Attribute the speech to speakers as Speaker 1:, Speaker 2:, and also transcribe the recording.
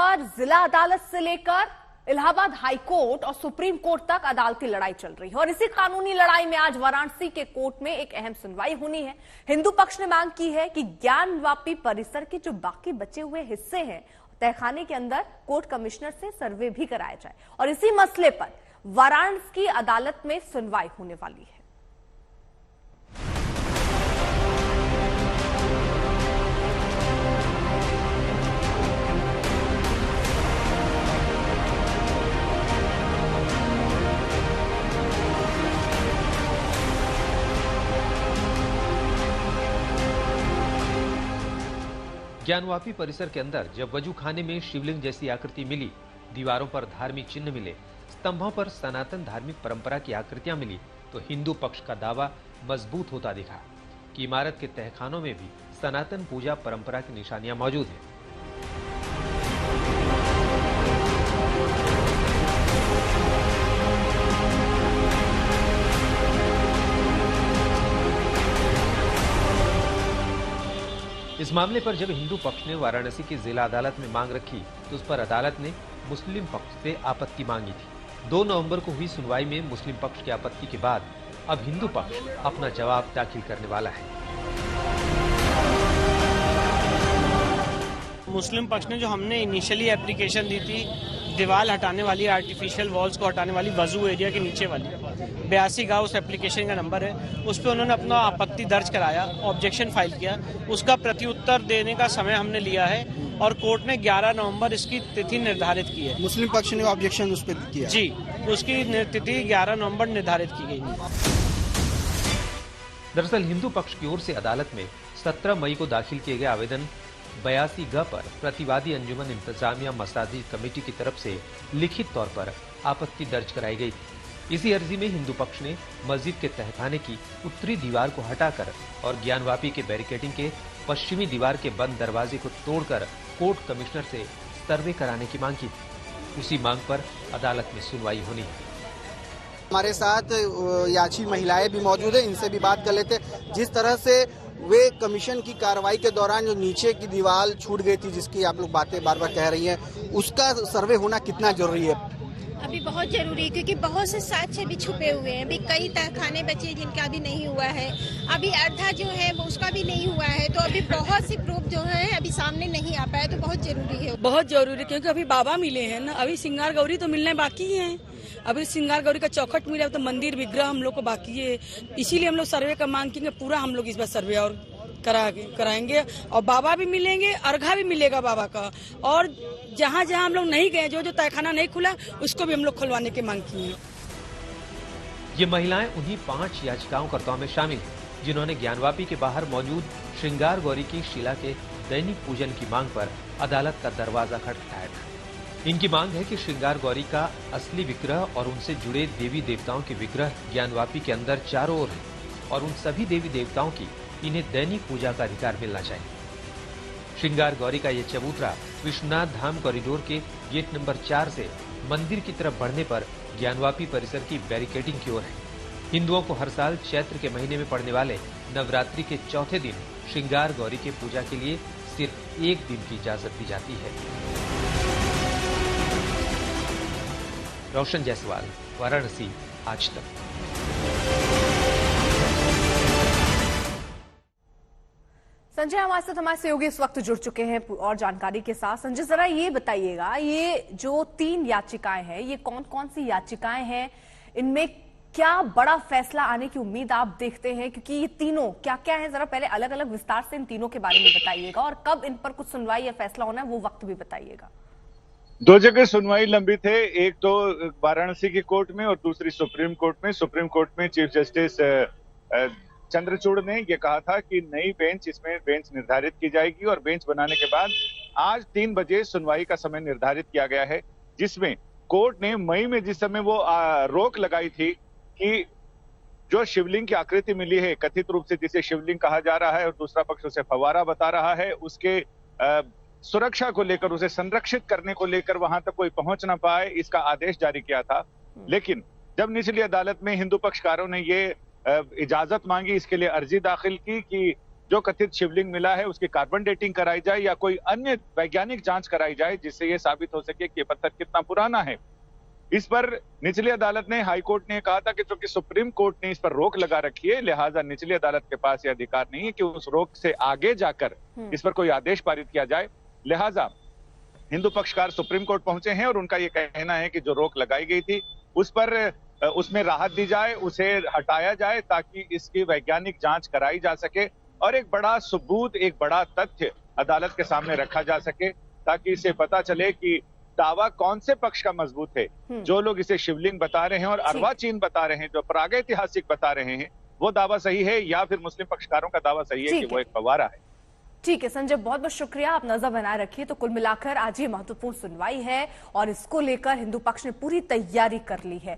Speaker 1: पर जिला अदालत से लेकर इलाहाबाद हाई कोर्ट और सुप्रीम कोर्ट तक अदालती लड़ाई चल रही है और इसी कानूनी लड़ाई में आज वाराणसी के कोर्ट में एक अहम सुनवाई होनी है। हिंदू पक्ष ने मांग की है कि ज्ञानवापी परिसर के जो बाकी बचे हुए हिस्से हैं तहखाने के अंदर कोर्ट कमिश्नर से सर्वे भी कराया जाए और इसी मसले पर वाराणसी की अदालत में सुनवाई होने वाली है।
Speaker 2: ज्ञानवापी परिसर के अंदर जब वजू खाने में शिवलिंग जैसी आकृति मिली, दीवारों पर धार्मिक चिन्ह मिले, स्तंभों पर सनातन धार्मिक परंपरा की आकृतियां मिली, तो हिंदू पक्ष का दावा मजबूत होता दिखा कि इमारत के तहखानों में भी सनातन पूजा परंपरा की निशानियां मौजूद हैं। इस मामले पर जब हिंदू पक्ष ने वाराणसी की जिला अदालत में मांग रखी तो उस पर अदालत ने मुस्लिम पक्ष से आपत्ति मांगी थी। 2 नवंबर को हुई सुनवाई में मुस्लिम पक्ष की आपत्ति के बाद अब हिंदू पक्ष अपना जवाब दाखिल करने वाला है।
Speaker 3: मुस्लिम पक्ष ने जो हमने इनिशियली एप्लीकेशन दी थी दीवार हटाने वाली, आर्टिफिशियल वॉल्स को हटाने वाली, वजू एरिया के नीचे वाली 82 का उस एप्लीकेशन का नंबर है, उस पर उन्होंने अपना आपत्ति दर्ज कराया, ऑब्जेक्शन फाइल किया। उसका प्रत्युत्तर देने का समय हमने लिया है और कोर्ट ने 11 नवंबर इसकी तिथि निर्धारित की है।
Speaker 4: मुस्लिम पक्ष ने ऑब्जेक्शन उस पर किया
Speaker 3: जी, उसकी तिथि 11 नवंबर निर्धारित की गई है।
Speaker 2: दरअसल हिंदू पक्ष की ओर से अदालत में 17 मई को दाखिल किए गए आवेदन 82 ग पर प्रतिवादी अंजुमन इंतजामिया मसाजिद कमेटी की तरफ से लिखित तौर पर आपत्ति दर्ज कराई गई थी। इसी अर्जी में हिंदू पक्ष ने मस्जिद के तहखाने की उत्तरी दीवार को हटाकर और ज्ञानवापी के बैरिकेडिंग के पश्चिमी दीवार के बंद दरवाजे को तोड़कर कोर्ट कमिश्नर से सर्वे कराने की मांग की थी। उसी मांग पर अदालत में सुनवाई होनी है।
Speaker 4: हमारे साथ याची महिलाएं भी मौजूद है, इनसे भी बात कर लेते। जिस तरह से वे कमीशन की कार्रवाई के दौरान जो नीचे की दीवार छूट गई थी, जिसकी आप लोग बातें बार बार कह रही हैं, उसका सर्वे होना कितना जरूरी है?
Speaker 5: अभी बहुत जरूरी है क्योंकि बहुत से साक्ष्य भी छुपे हुए हैं। अभी कई तहखाने बचे हैं जिनका अभी नहीं हुआ है, अभी अर्धा जो है वो उसका भी नहीं हुआ है, तो अभी बहुत सी प्रूफ जो है अभी सामने नहीं आ पाया, तो बहुत जरूरी है।
Speaker 6: बहुत जरूरी क्योंकि अभी बाबा मिले हैं ना, अभी श्रृंगार गौरी तो मिलने बाकी है। अभी श्रृंगार गौरी का चौखट मिला तो मंदिर विग्रह हम लोग को बाकी है, इसीलिए हम लोग सर्वे का मांग करेंगे। पूरा हम लोग इस बार सर्वे और कराएंगे और बाबा भी मिलेंगे, अर्घा भी मिलेगा बाबा का, और जहाँ जहाँ हम लोग नहीं गए, जो तहखाना नहीं खुला उसको भी हम लोग खुलवाने की मांग की है।
Speaker 2: ये महिलाएं उन्हीं 5 याचिकाओंकर्ताओं में शामिल हैं जिन्होंने ज्ञानवापी के बाहर मौजूद श्रृंगार गौरी की शिला के दैनिक पूजन की मांग पर अदालत का दरवाजा खटखटाया था। इनकी मांग है कि श्रृंगार गौरी का असली विग्रह और उनसे जुड़े देवी देवताओं के विग्रह ज्ञानवापी के अंदर चारों ओर हैं और उन सभी देवी देवताओं की इन्हें दैनिक पूजा का अधिकार मिलना चाहिए। श्रृंगार गौरी का ये चबूतरा विश्वनाथ धाम कॉरिडोर के गेट नंबर 4 से मंदिर की तरफ बढ़ने पर ज्ञानवापी परिसर की बैरिकेडिंग की ओर है। हिंदुओं को हर साल चैत्र के महीने में पड़ने वाले नवरात्रि के चौथे दिन श्रृंगार गौरी के पूजा के लिए सिर्फ 1 दिन की इजाजत दी जाती है। रोशन जायसवाल, वाराणसी, आज तक।
Speaker 1: संजय हमारे सहयोगी इस वक्त जुड़ चुके हैं और जानकारी के साथ। संजय, जरा ये बताइएगा, ये जो 3 याचिकाएं हैं, ये कौन कौन सी याचिकाएं हैं? इनमें क्या बड़ा फैसला आने की उम्मीद आप देखते हैं? क्योंकि ये तीनों क्या क्या है, जरा पहले अलग अलग विस्तार से इन तीनों के बारे में बताइएगा और कब इन पर कुछ सुनवाई या फैसला होना है वो वक्त भी बताइएगा।
Speaker 7: 2 जगह सुनवाई लंबित है, एक तो वाराणसी की कोर्ट में और दूसरी सुप्रीम कोर्ट में। सुप्रीम कोर्ट में चीफ जस्टिस चंद्रचूड़ ने यह कहा था कि नई बेंच, इसमें बेंच निर्धारित की जाएगी और बेंच बनाने के बाद आज 3 बजे सुनवाई का समय निर्धारित किया गया है, जिसमें कोर्ट ने मई में जिस समय वो रोक लगाई थी कि जो शिवलिंग की आकृति मिली है, कथित रूप से जिसे शिवलिंग कहा जा रहा है और दूसरा पक्ष उसे फव्वारा बता रहा है, उसके सुरक्षा को लेकर, उसे संरक्षित करने को लेकर वहां तक कोई पहुंच ना पाए, इसका आदेश जारी किया था। लेकिन जब निचली अदालत में हिंदू पक्षकारों ने ये इजाजत मांगी, इसके लिए अर्जी दाखिल की कि जो कथित शिवलिंग मिला है उसकी कार्बन डेटिंग कराई जाए या कोई अन्य वैज्ञानिक जांच कराई जाए जिससे ये साबित हो सके कि ये पत्थर कितना पुराना है। इस पर निचली अदालत ने, हाई कोर्ट ने कहा था कि चूंकि सुप्रीम कोर्ट ने इस पर रोक लगा रखी है, लिहाजा निचली अदालत के पास यह अधिकार नहीं है कि उस रोक से आगे जाकर इस पर कोई आदेश पारित किया जाए। लिहाजा हिंदू पक्षकार सुप्रीम कोर्ट पहुंचे हैं और उनका यह कहना है कि जो रोक लगाई गई थी उस पर उसमें राहत दी जाए, उसे हटाया जाए ताकि इसकी वैज्ञानिक जांच कराई जा सके और एक बड़ा सबूत, एक बड़ा तथ्य अदालत के सामने रखा जा सके ताकि इसे पता चले कि दावा कौन से पक्ष का मजबूत है। जो लोग इसे शिवलिंग बता रहे हैं और अर्वाचीन बता रहे हैं, जो प्रागैतिहासिक बता रहे हैं, वो दावा सही है या फिर मुस्लिम पक्षकारों का दावा सही है कि वो एक फव्वारा है।
Speaker 1: ठीक है संजय, बहुत बहुत शुक्रिया, आप नजर बनाए रखिए। तो कुल मिलाकर आज ये महत्वपूर्ण सुनवाई है और इसको लेकर हिंदू पक्ष ने पूरी तैयारी कर ली है।